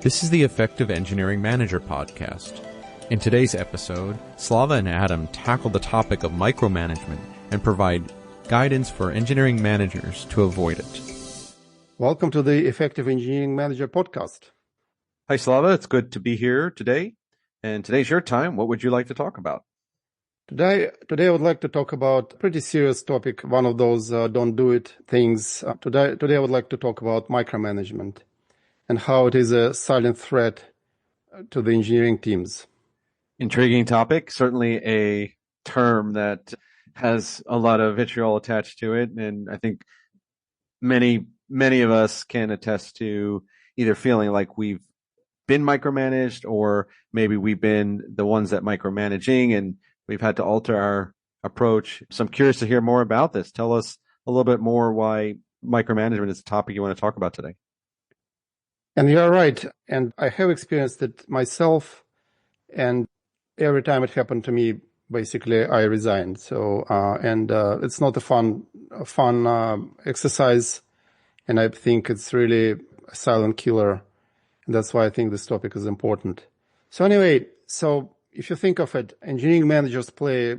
This is the Effective Engineering Manager podcast. In today's episode, Slava and Adam tackle the topic of micromanagement and provide guidance for engineering managers to avoid it. Welcome to the Effective Engineering Manager podcast. Hi, Slava. It's good to be here today. And today's your time. What would you like to talk about? Today I would like to talk about a pretty serious topic, one of those don't do it things. Today I would like to talk about micromanagement and how it is a silent threat to the engineering teams. Intriguing topic. Certainly a term that has a lot of vitriol attached to it. And I think many of us can attest to either feeling like we've been micromanaged or maybe we've been the ones that micromanaging and we've had to alter our approach. So I'm curious to hear more about this. Tell us a little bit more why micromanagement is a topic you want to talk about today. And you're right. And I have experienced it myself. And every time it happened to me, basically I resigned. So, it's not a fun exercise. And I think it's really a silent killer. And that's why I think this topic is important. So anyway, if you think of it, engineering managers play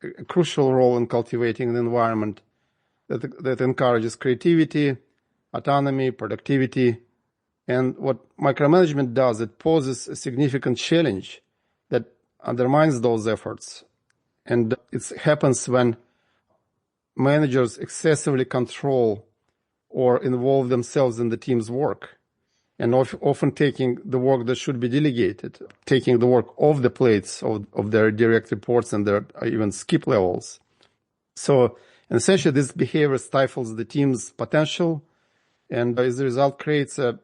a crucial role in cultivating an environment that encourages creativity, autonomy, productivity. And what micromanagement does, it poses a significant challenge that undermines those efforts. And it happens when managers excessively control or involve themselves in the team's work, and often taking the work that should be delegated, taking the work off the plates of their direct reports and their even skip levels. So essentially this behavior stifles the team's potential and as a result creates a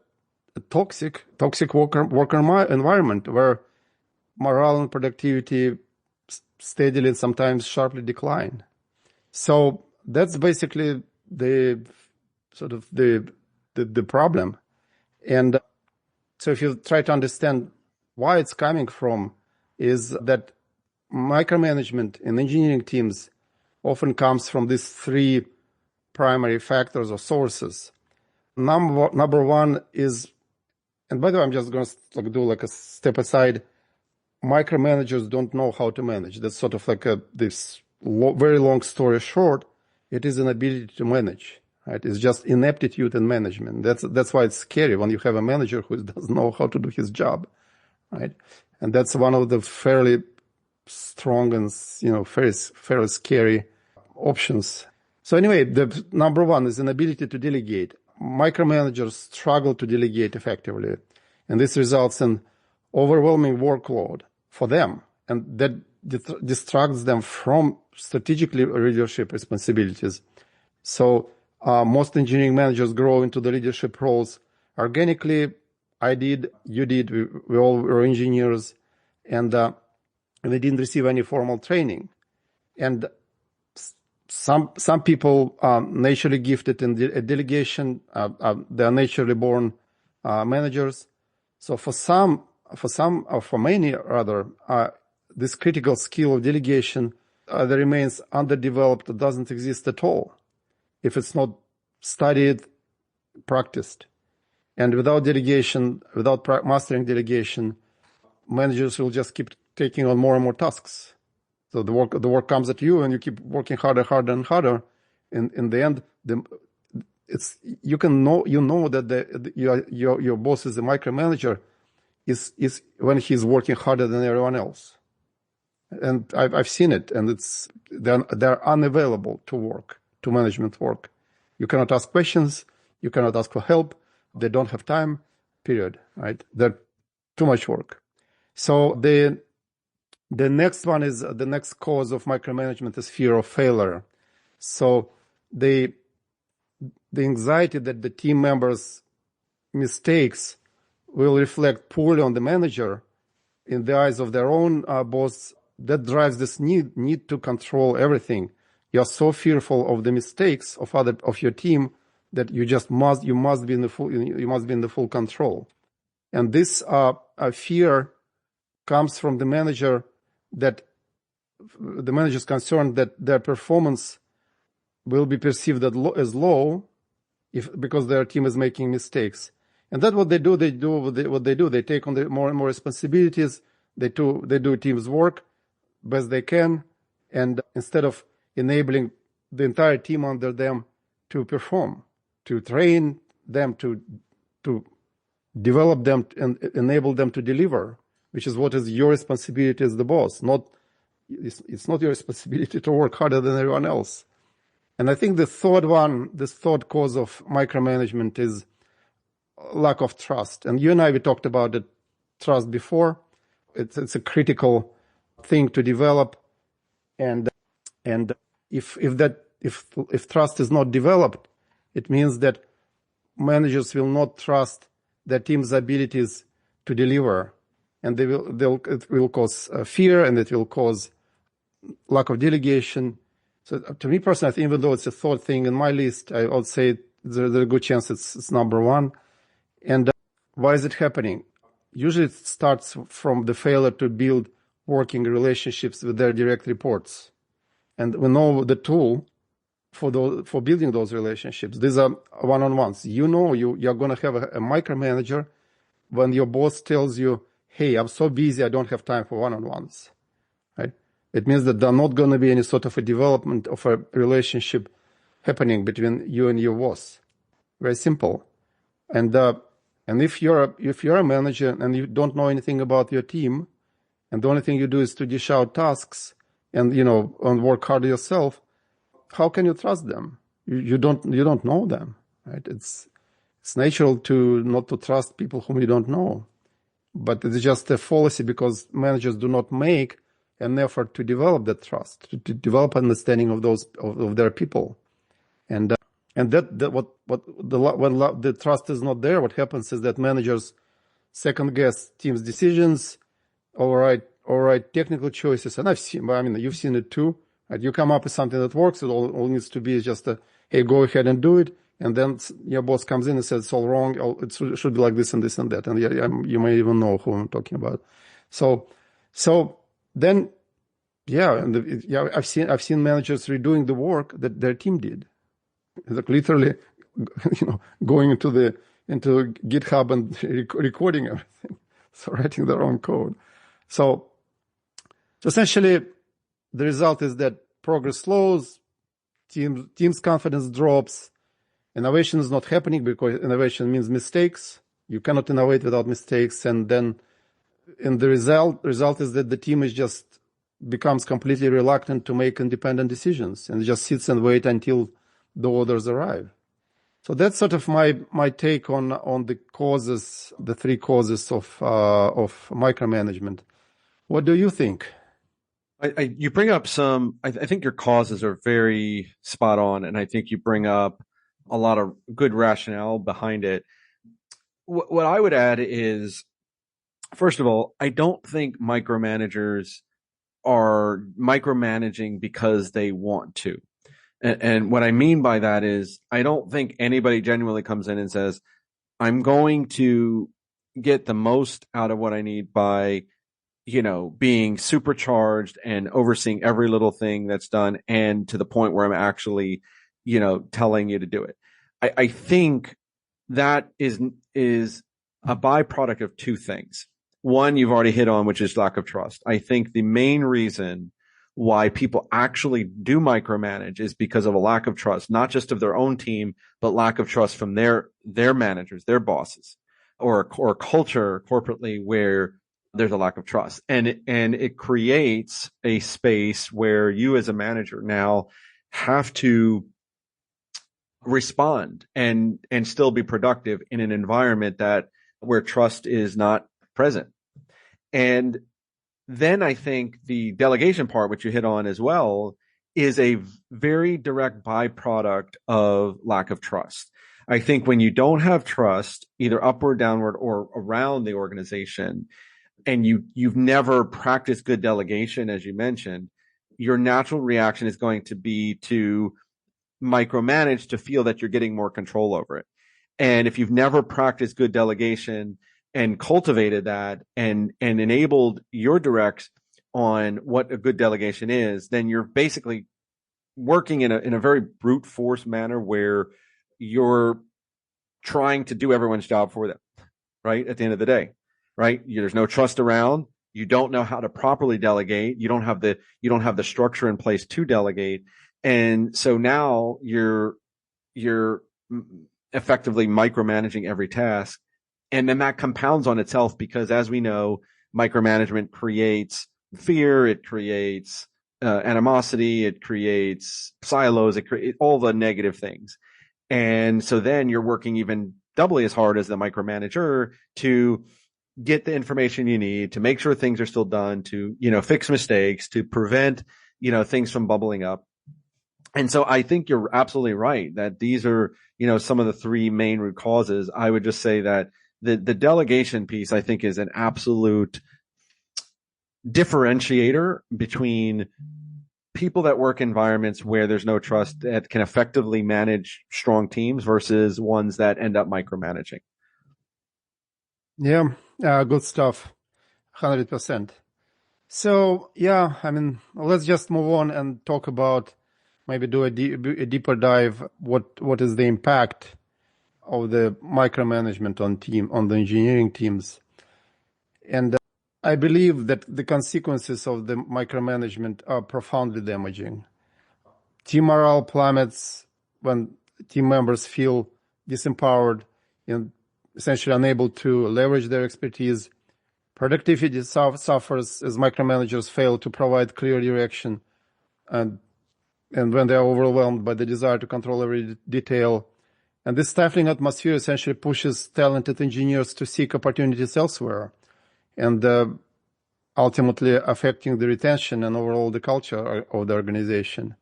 toxic worker environment where morale and productivity steadily and sometimes sharply decline. So that's basically the problem. And so if you try to understand why it's coming from, is that micromanagement in engineering teams often comes from these three primary factors or sources. Number one is, and by the way, I'm just going to do a step aside. Micromanagers don't know how to manage. That's sort of this very long story short. It is an ability to manage. Right? It's just ineptitude in management. That's why it's scary when you have a manager who doesn't know how to do his job, right? And that's one of the fairly strong and fairly scary options. So anyway, the number one is an ability to delegate. Micromanagers struggle to delegate effectively, and this results in overwhelming workload for them, and that distracts them from strategic leadership responsibilities. So most engineering managers grow into the leadership roles organically. I did, you did, we all were engineers, and they didn't receive any formal training. And some people are naturally gifted in delegation. They are naturally born managers. So for many rather, this critical skill of delegation that remains underdeveloped, it doesn't exist at all if it's not studied, practiced. And without delegation, without mastering delegation, managers will just keep taking on more and more tasks. So the work comes at you and you keep working harder and harder. In the end, you know that your boss is a micromanager is when he's working harder than everyone else. And I've seen it, and they're unavailable to management work. You cannot ask questions. You cannot ask for help. They don't have time, period, right? They're too much work. So the next one is, the next cause of micromanagement is fear of failure. So the anxiety that the team members' mistakes will reflect poorly on the manager in the eyes of their own boss, that drives this need to control everything. You're so fearful of the mistakes of your team that you must be in the full control. And this fear comes from the manager's concern that their performance will be perceived as low because their team is making mistakes. And that's what they do. They take on more and more responsibilities. They do team's work best they can. And instead of enabling the entire team under them to perform, to train them, to develop them and enable them to deliver, which is what is your responsibility as the boss. It's not your responsibility to work harder than everyone else. And I think this third cause of micromanagement is lack of trust. And you and I, we talked about the trust before. It's a critical thing to develop. And if trust is not developed, it means that managers will not trust their team's abilities to deliver, and it will cause fear, and it will cause lack of delegation. So to me personally, I think even though it's a third thing in my list, I would say there's a good chance it's number one. And why is it happening? Usually it starts from the failure to build working relationships with their direct reports. And we know the tool for building those relationships. These are one-on-ones. You're going to have a micromanager when your boss tells you, hey, I'm so busy, I don't have time for one-on-ones, right? It means that there's not going to be any sort of a development of a relationship happening between you and your boss. Very simple. And if you're a manager and you don't know anything about your team, and the only thing you do is to dish out tasks and work hard yourself, how can you trust them? You don't know them, right? It's natural not to trust people whom you don't know, but it's just a fallacy because managers do not make an effort to develop that trust, to develop understanding of their people, and when the trust is not there, what happens is that managers second guess team's decisions, override technical choices, and you've seen it too. Right? You come up with something that works, it all needs to be is just hey, go ahead and do it, and then your boss comes in and says it's all wrong, it should be like this and this and that, and you may even know who I'm talking about. So then, I've seen managers redoing the work that their team did, like literally, going into GitHub and recording everything, so writing their own code. So essentially, the result is that progress slows, team's confidence drops, innovation is not happening because innovation means mistakes. You cannot innovate without mistakes, and then the result is that the team becomes completely reluctant to make independent decisions and just sits and wait until the orders arrive. So that's sort of my take on the causes, the three causes of micromanagement. What do you think? You bring up I think your causes are very spot on, and I think you bring up a lot of good rationale behind it. What I would add is, first of all, I don't think micromanagers are micromanaging because they want to. And what I mean by that is, I don't think anybody genuinely comes in and says, I'm going to get the most out of what I need by being supercharged and overseeing every little thing that's done, and to the point where I'm actually, telling you to do it. I think that is a byproduct of two things. One, you've already hit on, which is lack of trust. I think the main reason why people actually do micromanage is because of a lack of trust, not just of their own team, but lack of trust from their managers, their bosses, or culture corporately where there's a lack of trust. And it creates a space where you as a manager now have to respond and still be productive in an environment where trust is not present. And then I think the delegation part, which you hit on as well, is a very direct byproduct of lack of trust. I think when you don't have trust, either upward, downward, or around the organization, and you've never practiced good delegation, as you mentioned, your natural reaction is going to be to micromanage, to feel that you're getting more control over it. And if you've never practiced good delegation and cultivated that and enabled your directs on what a good delegation is, then you're basically working in a very brute force manner where you're trying to do everyone's job for them, right? At the end of the day, right? There's no trust around. You don't know how to properly delegate. You don't have the structure in place to delegate. And so now you're effectively micromanaging every task. And then that compounds on itself because, as we know, micromanagement creates fear, it creates animosity, it creates silos, it creates all the negative things. And so then you're working even doubly as hard as the micromanager to get the information you need, to make sure things are still done, to, fix mistakes, to prevent, things from bubbling up. And so I think you're absolutely right that these are, some of the three main root causes. I would just say that the delegation piece, I think, is an absolute differentiator between people that work environments where there's no trust that can effectively manage strong teams versus ones that end up micromanaging. Yeah, good stuff. 100%. So, let's just move on and talk about, maybe do a deeper dive. What is the impact of the micromanagement on the engineering teams? And I believe that the consequences of the micromanagement are profoundly damaging. Team morale plummets when team members feel disempowered and essentially unable to leverage their expertise. Productivity suffers as micromanagers fail to provide clear direction, and when they are overwhelmed by the desire to control every detail. And this stifling atmosphere essentially pushes talented engineers to seek opportunities elsewhere, and ultimately affecting the retention and overall the culture of the organization.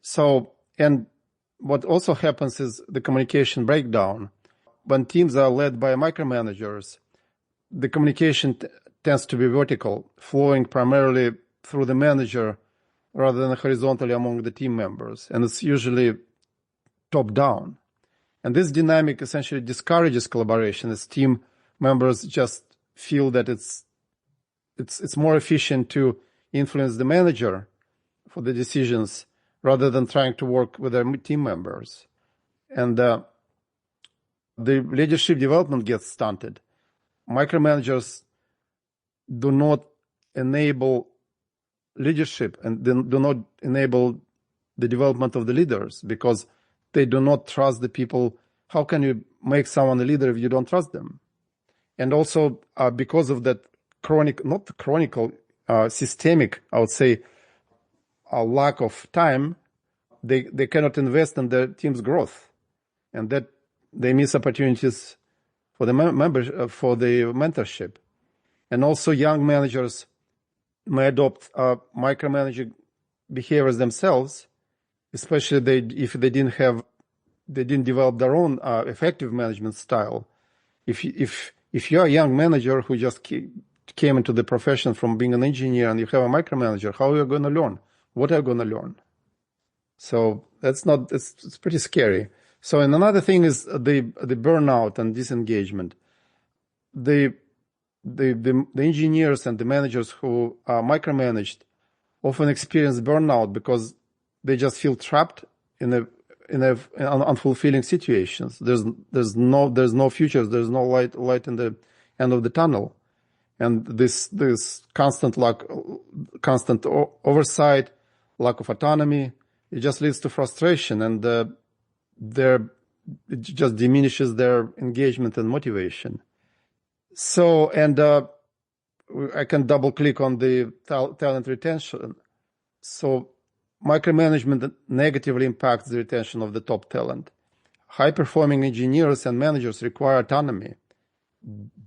So, and what also happens is the communication breakdown. When teams are led by micromanagers, the communication tends to be vertical, flowing primarily through the manager rather than horizontally among the team members. And it's usually top down. And this dynamic essentially discourages collaboration as team members just feel that it's more efficient to influence the manager for the decisions rather than trying to work with their team members. And the leadership development gets stunted. Micromanagers do not enable leadership and do not enable the development of the leaders because they do not trust the people. How can you make someone a leader if you don't trust them? And also because of that systemic, I would say, a lack of time, they cannot invest in their team's growth, and that they miss opportunities for the for the mentorship. And also young managers may adopt micromanaging behaviors themselves, especially if they didn't develop their own effective management style. If you're a young manager who just came into the profession from being an engineer and you have a micromanager, how are you going to learn? What are you going to learn? So it's pretty scary. So, and another thing is the burnout and disengagement. The engineers and the managers who are micromanaged often experience burnout because they just feel trapped in unfulfilling situations. There's no future. There's no light in the end of the tunnel, and this constant oversight, lack of autonomy, it just leads to frustration, and it just diminishes their engagement and motivation. So, and I can double click on the talent retention. So, micromanagement negatively impacts the retention of the top talent. High-performing engineers and managers require autonomy.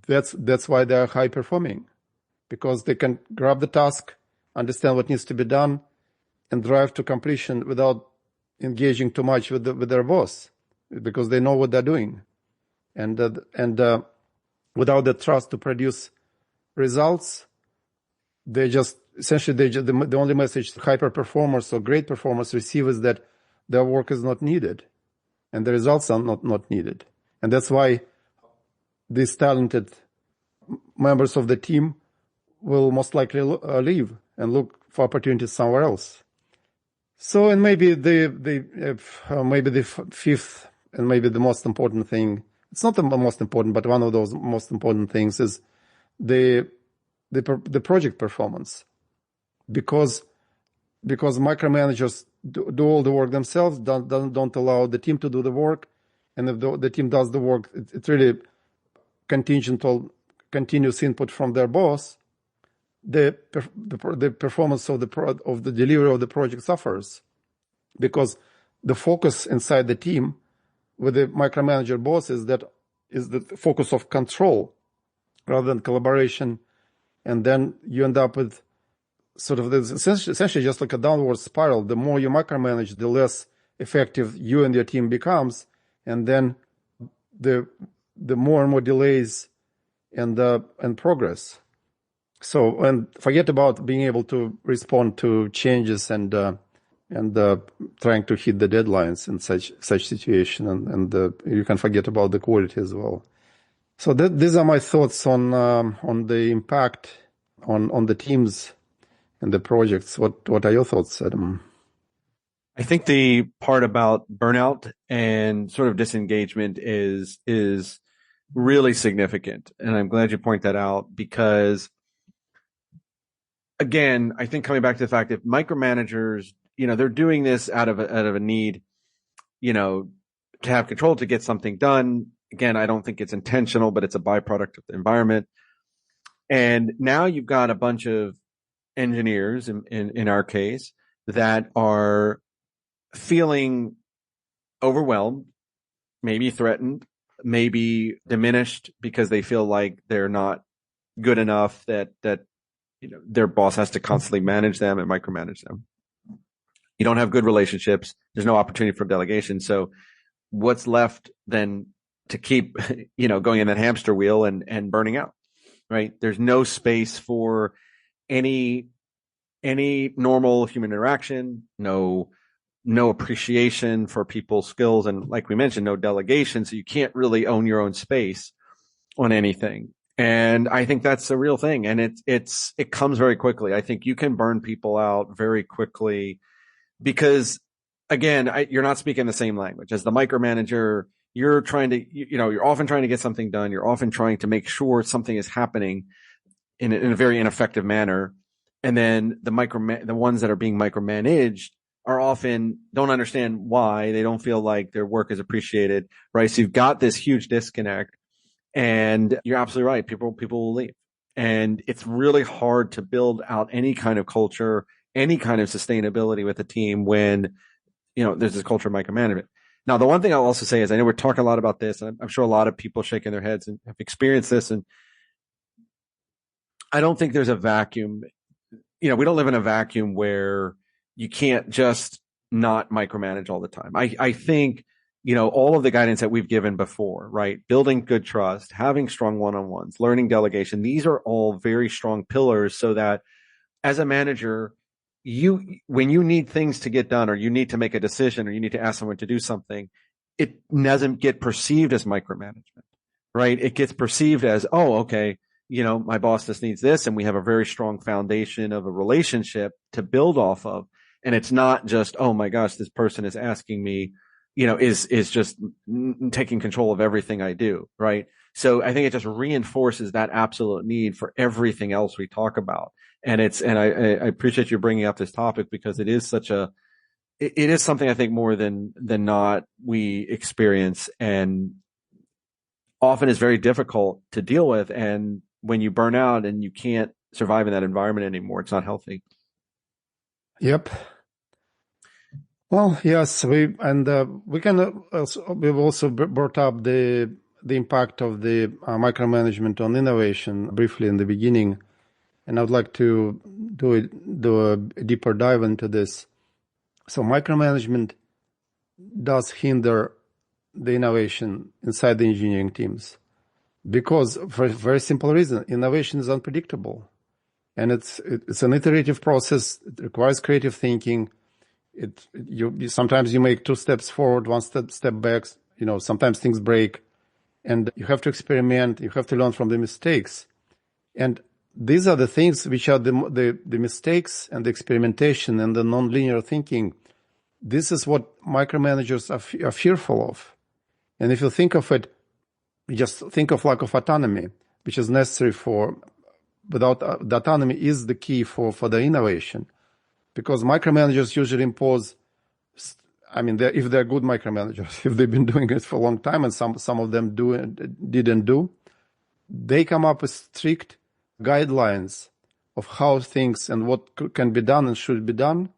That's why they are high-performing, because they can grab the task, understand what needs to be done, and drive to completion without engaging too much with their boss, because they know what they're doing, and without the trust to produce results, they just essentially the only message hyper performers or great performers receive is that their work is not needed, and the results are not needed, and that's why these talented members of the team will most likely leave and look for opportunities somewhere else. So, and maybe the fifth and maybe the most important thing it's not the most important, but one of those most important things is the project performance, because micromanagers do all the work themselves, don't allow the team to do the work, and if the team does the work, it's really contingent on continuous input from their boss. The performance of the delivery of the project suffers, because the focus inside the team with the micromanager boss is the focus of control rather than collaboration, and then you end up with sort of this essentially just like a downward spiral. The more you micromanage, the less effective you and your team becomes, and then the more and more delays and progress. So, and forget about being able to respond to changes and trying to hit the deadlines in such situation, and you can forget about the quality as well. So these are my thoughts on the impact on the teams and the projects. What are your thoughts, Adam? I think the part about burnout and sort of disengagement is really significant, and I'm glad you point that out, because again, I think coming back to the fact that micromanagers, they're doing this out of a need, to have control, to get something done. Again, I don't think it's intentional, but it's a byproduct of the environment. And now you've got a bunch of engineers in our case that are feeling overwhelmed, maybe threatened, maybe diminished because they feel like they're not good enough, that their boss has to constantly manage them and micromanage them. You don't have good relationships. There's no opportunity for delegation. So what's left then to keep, going in that hamster wheel and burning out, right? There's no space for any normal human interaction, no appreciation for people's skills. And like we mentioned, no delegation. So you can't really own your own space on anything. And I think that's a real thing. And it comes very quickly. I think you can burn people out very quickly because, again, you're not speaking the same language. As the micromanager, you're trying to, you're often trying to get something done. You're often trying to make sure something is happening in a very ineffective manner. And then the ones that are being micromanaged are often don't understand why. They don't feel like their work is appreciated, right? So you've got this huge disconnect. And you're absolutely right. People will leave. And it's really hard to build out any kind of culture, any kind of sustainability with a team when, there's this culture of micromanagement. Now, the one thing I'll also say is, I know we're talking a lot about this, and I'm sure a lot of people shaking their heads and have experienced this. And I don't think there's a vacuum. We don't live in a vacuum where you can't just not micromanage all the time. I think, all of the guidance that we've given before, right? Building good trust, having strong one-on-ones, learning delegation. These are all very strong pillars so that as a manager, when you need things to get done, or you need to make a decision, or you need to ask someone to do something, it doesn't get perceived as micromanagement, right? It gets perceived as, oh, okay, my boss just needs this, and we have a very strong foundation of a relationship to build off of. And it's not just, oh my gosh, this person is asking me, is just taking control of everything I do, right? So I think it just reinforces that absolute need for everything else we talk about. And I appreciate you bringing up this topic, because it is it is something I think more than not we experience, and often is very difficult to deal with. And when you burn out and you can't survive in that environment anymore, it's not healthy. Yep. Well, yes, we've also brought up the impact of the micromanagement on innovation briefly in the beginning, and I'd like to do a deeper dive into this. So micromanagement does hinder the innovation inside the engineering teams, because for a very simple reason: innovation is unpredictable, and it's an iterative process. It requires creative thinking. Sometimes you make 2 steps forward, 1 step back. Sometimes things break, and you have to experiment. You have to learn from the mistakes, and these are the things which are the mistakes and the experimentation and the non-linear thinking. This is what micromanagers are fearful of. And if you think of it, just think of lack of autonomy, which is necessary without the autonomy is the key for the innovation. Because micromanagers usually impose, if they're good micromanagers, if they've been doing it for a long time, and some of them didn't do, they come up with strict guidelines of how things and what can be done and should be done.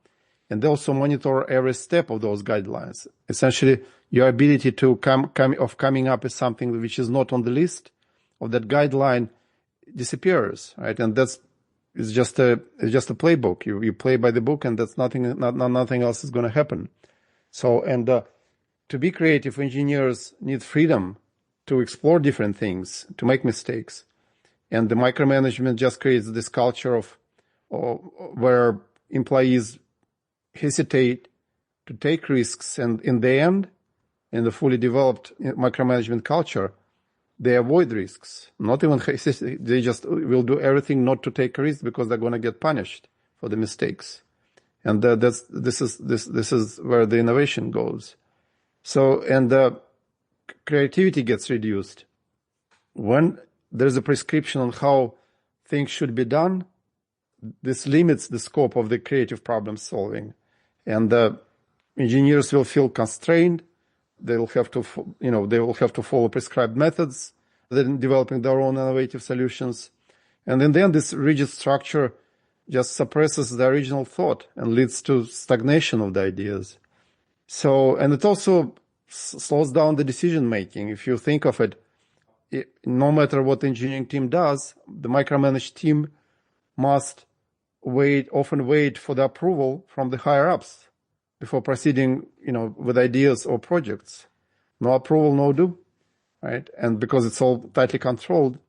And they also monitor every step of those guidelines. Essentially, your ability to coming up with something which is not on the list of that guideline disappears, right? And it's just a playbook. You play by the book, and that's nothing else is going to happen. So, to be creative, engineers need freedom to explore different things, to make mistakes. And the micromanagement just creates this culture where employees hesitate to take risks, and in the end, in the fully developed micromanagement culture, they avoid risks. Not even hesitate. They just will do everything not to take risks because they're going to get punished for the mistakes. And this is where the innovation goes. So, creativity gets reduced when there's a prescription on how things should be done. This limits the scope of the creative problem solving, and engineers will feel constrained. They will have to follow prescribed methods, then developing their own innovative solutions. And in the end, this rigid structure just suppresses the original thought and leads to stagnation of the ideas. So, and it also slows down the decision making. If you think of it, no matter what the engineering team does, the micromanaged team must often wait for the approval from the higher ups before proceeding, with ideas or projects. No approval, no do, right? And because it's all tightly controlled,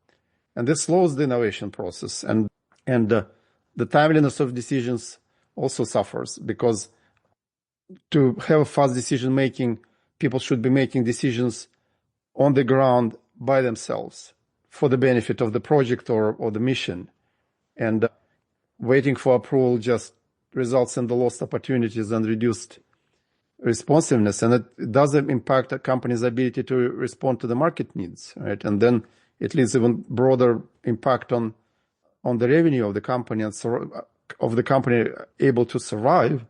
and this slows the innovation process, and the timeliness of decisions also suffers, because to have fast decision making, people should be making decisions on the ground by themselves for the benefit of the project or the mission. And waiting for approval just results in the lost opportunities and reduced responsiveness. And it does impact a company's ability to respond to the market needs, right? And then it leads even broader impact on the revenue of the company and of the company able to survive.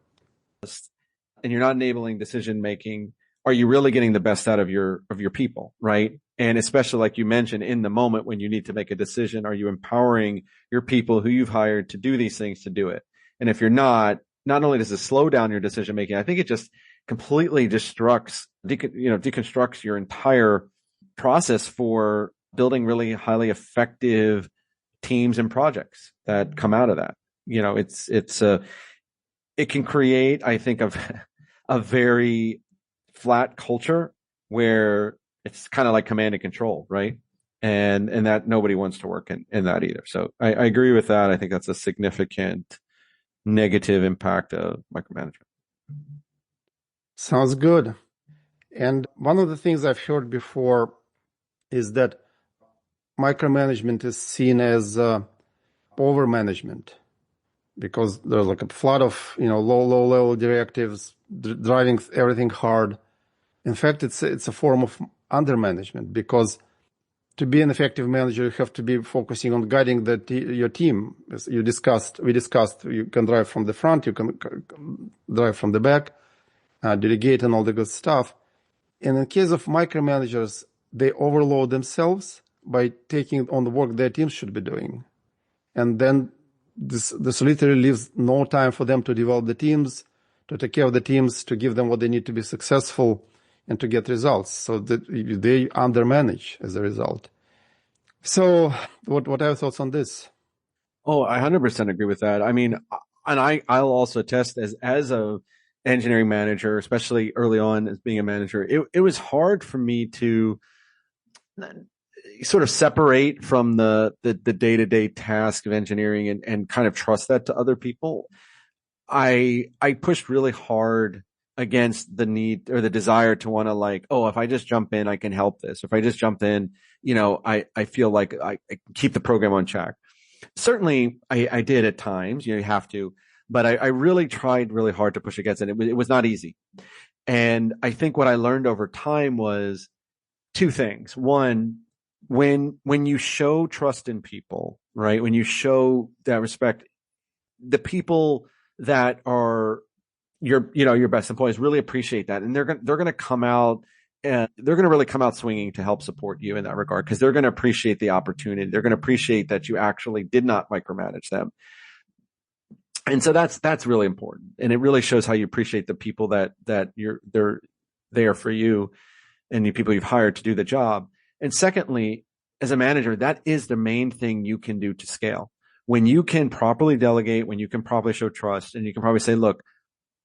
And you're not enabling decision making. Are you really getting the best out of your people, right? And especially, like you mentioned, in the moment when you need to make a decision, are you empowering your people who you've hired to do these things to do it? And if you're not only does it slow down your decision making, I think it just completely deconstructs your entire process for building really highly effective teams and projects that come out of that. It can create, I think, a very flat culture where it's kind of like command and control, right? And that nobody wants to work in that either. So I agree with that. I think that's a significant negative impact of micromanagement. Sounds good. And one of the things I've heard before is that micromanagement is seen as overmanagement, because there's like a flood of low level directives driving everything hard. In fact, it's a form of undermanagement, because to be an effective manager, you have to be focusing on guiding your team. As we discussed, you can drive from the front, you can drive from the back, delegate and all the good stuff. And in case of micromanagers, they overload themselves by taking on the work their teams should be doing. And then this literally leaves no time for them to develop the teams, to take care of the teams, to give them what they need to be successful and to get results. So that they undermanage as a result. So what are your thoughts on this? Oh, I 100% agree with that. I mean, and I'll also attest as a engineering manager, especially early on as being a manager, it was hard for me to sort of separate from the day-to-day task of engineering and kind of trust that to other people. I pushed really hard against the need or the desire to want to if I just jump in, I can help this. If I just jump in, I feel like I keep the program on track. Certainly I did at times, you have to, but I really tried really hard to push against it. It was not easy. And I think what I learned over time was two things. One, when you show trust in people, right? When you show that respect, the people that are your best employees really appreciate that, and they're going to come out, and they're going to really come out swinging to help support you in that regard, because they're going to appreciate the opportunity. They're going to appreciate that you actually did not micromanage them. And so that's really important. And it really shows how you appreciate the people that they're there for you and the people you've hired to do the job. And secondly, as a manager, that is the main thing you can do to scale. When you can properly delegate, when you can properly show trust, and you can probably say, look,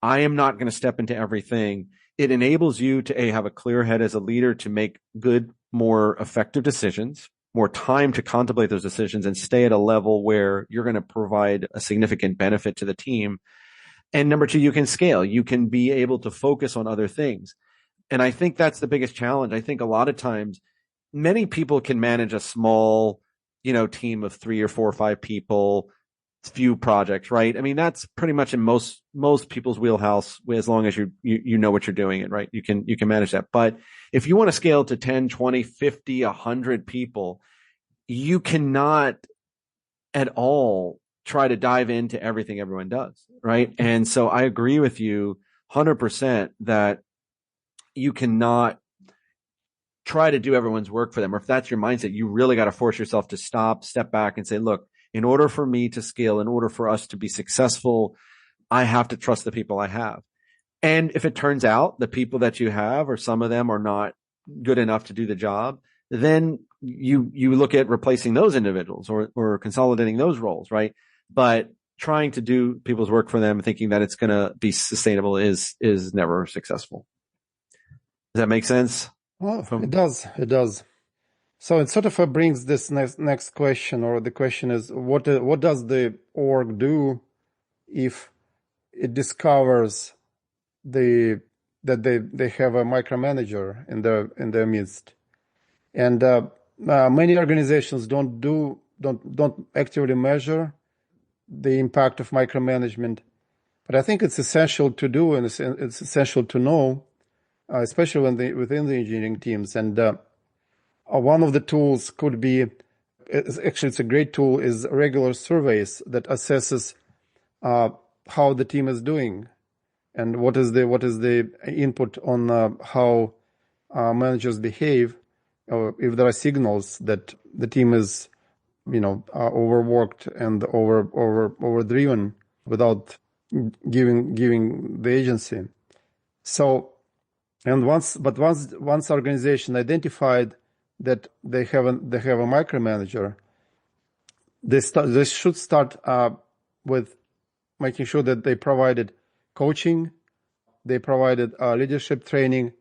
I am not going to step into everything. It enables you to have a clear head as a leader to make good, more effective decisions, more time to contemplate those decisions, and stay at a level where you're going to provide a significant benefit to the team. And number two, you can scale. You can be able to focus on other things. And I think that's the biggest challenge. I think a lot of times, many people can manage a small, team of 3 or 4 or 5 people, few projects, right? I mean, that's pretty much in most people's wheelhouse, as long as you know what you're doing, it right. You can manage that. But if you want to scale to 10, 20, 50, 100 people, you cannot at all try to dive into everything everyone does, right? And so I agree with you 100% that you cannot try to do everyone's work for them. Or if that's your mindset, you really got to force yourself to step back and say, look, in order for me to scale, in order for us to be successful, I have to trust the people I have. And if it turns out the people that you have, or some of them, are not good enough to do the job, then you look at replacing those individuals or consolidating those roles, right? But trying to do people's work for them, thinking that it's going to be sustainable, is never successful. Does that make sense? Well, it does. It does. So it sort of brings this next question, or the question is, what does the org do if it discovers that they have a micromanager in their midst? And many organizations don't actively measure the impact of micromanagement, but I think it's essential to do, and it's essential to know, especially within the engineering teams. And one of the tools could be, actually it's a great tool, is regular surveys that assesses how the team is doing, and what is the input on how managers behave, or if there are signals that the team is overworked and overdriven without giving the agency. So, and once organization identified that they have a micromanager, they should start with making sure that they provided coaching, they provided leadership training.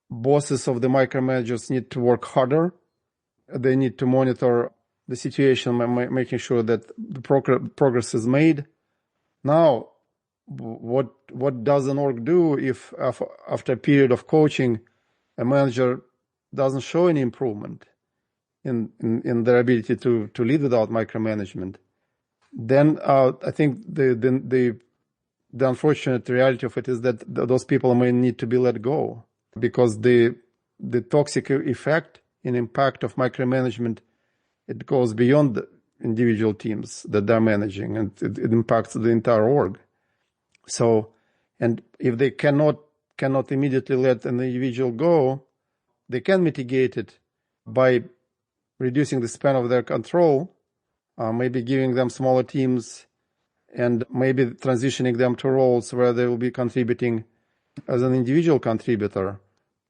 Bosses of the micromanagers need to work harder. They need to monitor the situation, making sure that the progress is made. Now, what does an org do if after a period of coaching, a manager doesn't show any improvement in their ability to lead without micromanagement? Then I think the unfortunate reality of it is that those people may need to be let go, because the toxic effect and impact of micromanagement, it goes beyond the individual teams that they're managing, and it impacts the entire org. So, and if they cannot immediately let an individual go, they can mitigate it by reducing the span of their control, maybe giving them smaller teams, and maybe transitioning them to roles where they will be contributing as an individual contributor,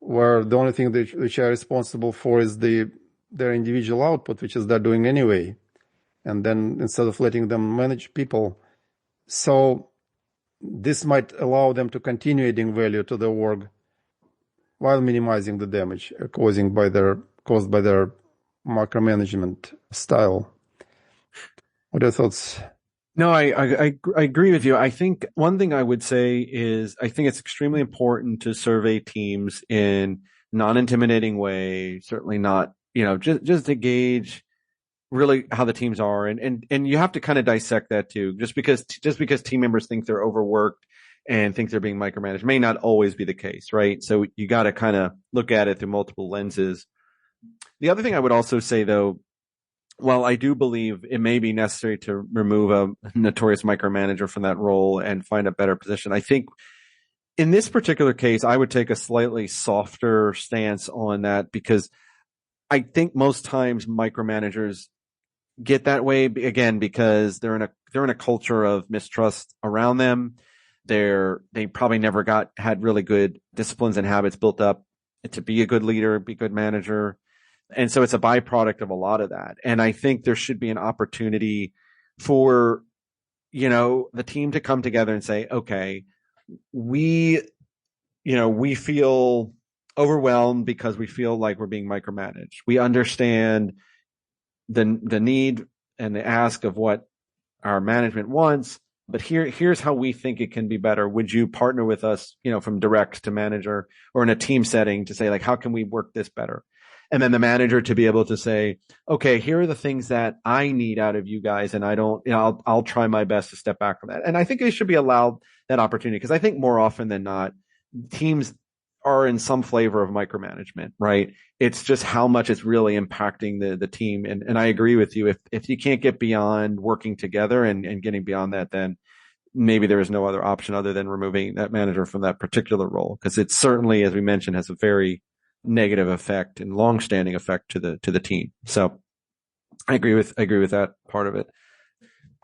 where the only thing which are responsible for is their individual output, which is they're doing anyway, and then instead of letting them manage people. So this might allow them to continue adding value to the org while minimizing the damage caused by their micromanagement style. What are your thoughts? No, I agree with you. I think one thing I would say is I think it's extremely important to survey teams in non-intimidating way, certainly not, just to gauge really how the teams are. And you have to kind of dissect that too. Just because team members think they're overworked and think they're being micromanaged may not always be the case, right? So you got to kind of look at it through multiple lenses. The other thing I would also say, though, while I do believe it may be necessary to remove a notorious micromanager from that role and find a better position, I think in this particular case, I would take a slightly softer stance on that, because I think most times micromanagers get that way, again, because they're in a culture of mistrust around them. They probably never had really good disciplines and habits built up to be a good leader, be a good manager. And so it's a byproduct of a lot of that. And I think there should be an opportunity for, the team to come together and say, okay, we feel overwhelmed because we feel like we're being micromanaged. We understand the need and the ask of what our management wants, but here's how we think it can be better. Would you partner with us, from direct to manager or in a team setting to say, like, how can we work this better? And then the manager to be able to say, okay, here are the things that I need out of you guys. And I'll try my best to step back from that. And I think they should be allowed that opportunity, because I think more often than not, teams are in some flavor of micromanagement, right? It's just how much it's really impacting the team. And I agree with you. If you can't get beyond working together and getting beyond that, then maybe there is no other option other than removing that manager from that particular role. Because it certainly, as we mentioned, has a very negative effect and long-standing effect to the team. So I agree with that part of it.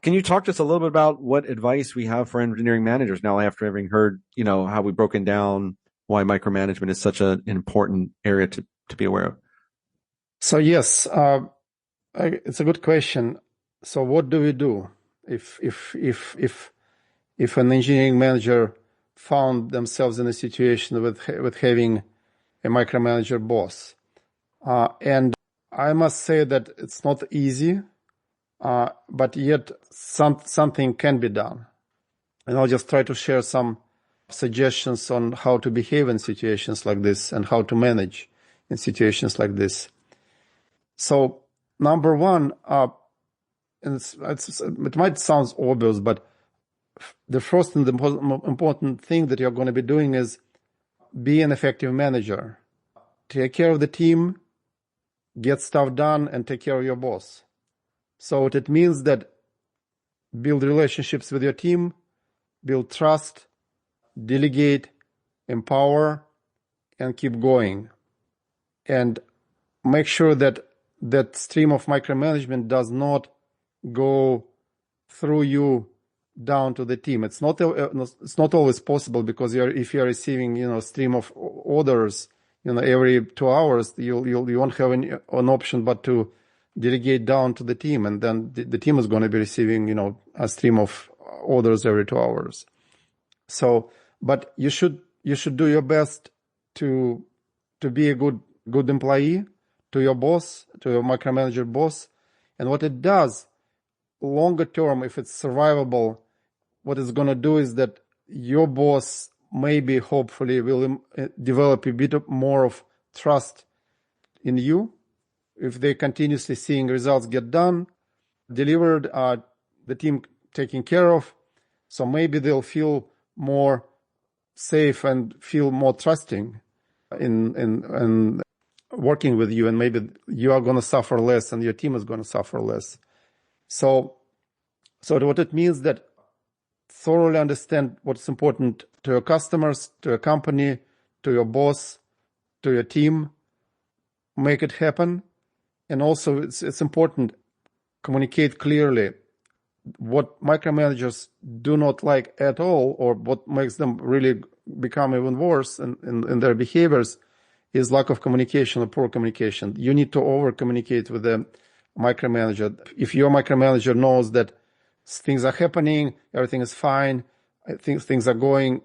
Can you talk to us a little bit about what advice we have for engineering managers now, after having heard, how we've broken down why micromanagement is such an important area to be aware of? So yes, it's a good question. So what do we do if an engineering manager found themselves in a situation with having a micromanager boss? And I must say that it's not easy, but yet something can be done. And I'll just try to share some suggestions on how to behave in situations like this and how to manage in situations like this. So number one, and it might sound obvious, but the first and the most important thing that you're going to be doing is be an effective manager. Take care of the team, get stuff done, and take care of your boss. So it means that build relationships with your team, build trust, delegate, empower, and keep going. And make sure that that stream of micromanagement does not go through you down to the team. It's not always possible, because if you're receiving a stream of orders every 2 hours, you won't have an option but to delegate down to the team, and then the team is going to be receiving a stream of orders every 2 hours. So, but you should do your best to be a good employee to your boss, to your micromanager boss. And what it does, longer term, if it's survivable, what it's going to do is that your boss maybe, hopefully, will develop a bit more of trust in you. If they continuously seeing results get done, delivered, the team taken care of, so maybe they'll feel more safe and feel more trusting in working with you, and maybe you are going to suffer less and your team is going to suffer less. So what it means that thoroughly understand what's important to your customers, to your company, to your boss, to your team, make it happen. And also it's important, communicate clearly what micromanagers do not like at all, or what makes them really become even worse in their behaviors, is lack of communication or poor communication. You need to over-communicate with the micromanager. If your micromanager knows that things are happening, everything is fine, things are going,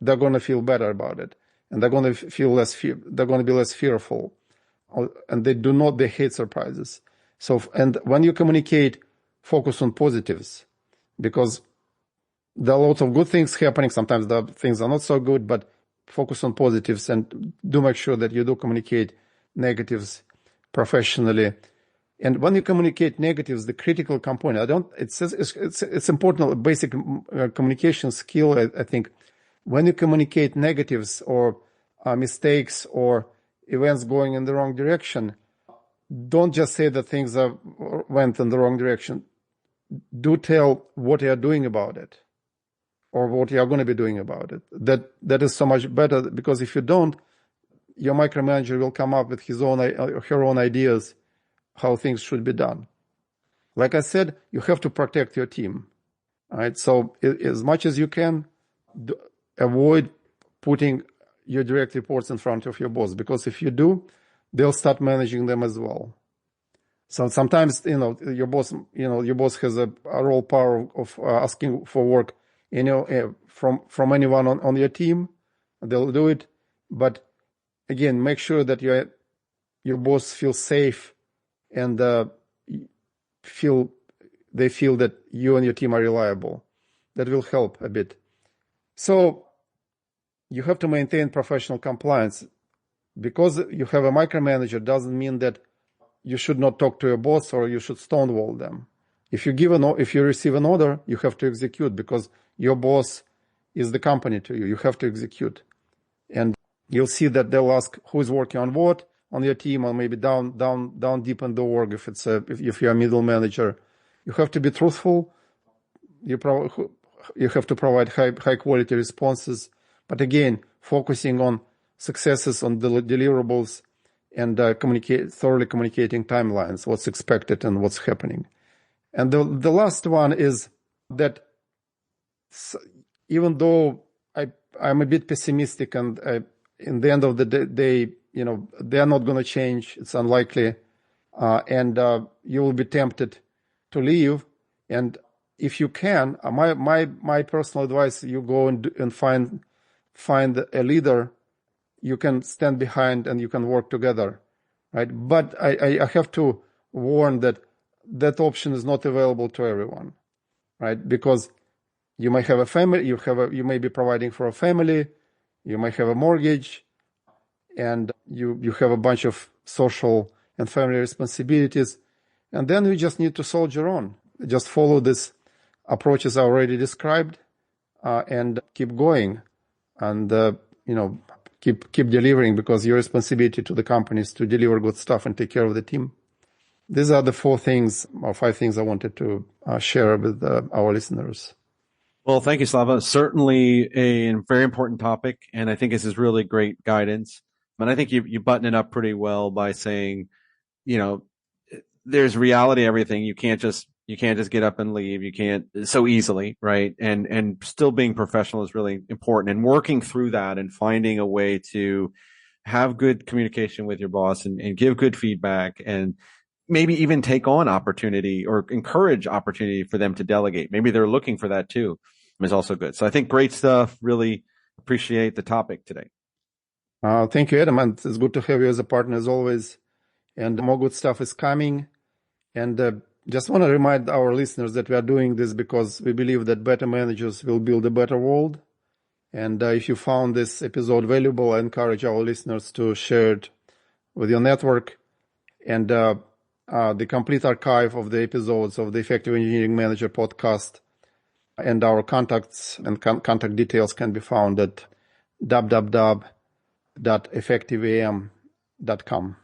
they're going to feel better about it, and they're going to feel they're going to be less fearful, and they hate surprises. So, and when you communicate, focus on positives, because there are lots of good things happening. Sometimes the things are not so good, but focus on positives, and do make sure that you do communicate negatives professionally. And when you communicate negatives, the critical component, it's important, a basic communication skill, I think. When you communicate negatives or mistakes or events going in the wrong direction, don't just say that things went in the wrong direction. Do tell what you are doing about it, or what you are going to be doing about it. That is so much better, because if you don't, your micromanager will come up with his own or her own ideas how things should be done. Like I said, you have to protect your team. All right. So as much as you can, avoid putting your direct reports in front of your boss, because if you do, they'll start managing them as well. So sometimes, your boss has a role power of asking for work, from anyone on your team. They'll do it. But again, make sure that your boss feels safe and they feel that you and your team are reliable. That will help a bit. So you have to maintain professional compliance. Because you have a micromanager doesn't mean that you should not talk to your boss or you should stonewall them. If you receive an order, you have to execute, because your boss is the company to you. You have to execute. And you'll see that they'll ask who is working on what on your team, or maybe down deep in the org if you're a middle manager. You have to be truthful. You have to provide high quality responses. But again, focusing on successes, on the deliverables, and thoroughly communicating timelines, what's expected and what's happening. And the last one is that even though I'm a bit pessimistic, and in the end of the day, they are not going to change. It's unlikely, and you will be tempted to leave. And if you can, my personal advice: you go and find a leader you can stand behind, and you can work together, right? But I have to warn that option is not available to everyone, right? Because you might have a family, you may be providing for a family, you might have a mortgage, and you have a bunch of social and family responsibilities, and then you just need to soldier on. Just follow this approaches I already described, and keep going, and keep delivering, because your responsibility to the company is to deliver good stuff and take care of the team. These are the 4 things or 5 things I wanted to share with our listeners. Well, thank you, Slava. Certainly a very important topic, and I think this is really great guidance. And I think you button it up pretty well by saying, there's reality to everything. You can't just get up and leave. You can't so easily, right? And still being professional is really important, and working through that and finding a way to have good communication with your boss and give good feedback, and maybe even take on opportunity or encourage opportunity for them to delegate. Maybe they're looking for that too, is also good. So I think great stuff. Really appreciate the topic today. Thank you, Adam. And it's good to have you as a partner as always. And more good stuff is coming. And just want to remind our listeners that we are doing this because we believe that better managers will build a better world. And if you found this episode valuable, I encourage our listeners to share it with your network. And the complete archive of the episodes of the Effective Engineering Manager podcast and our contacts and contact details can be found at www.effectiveam.com.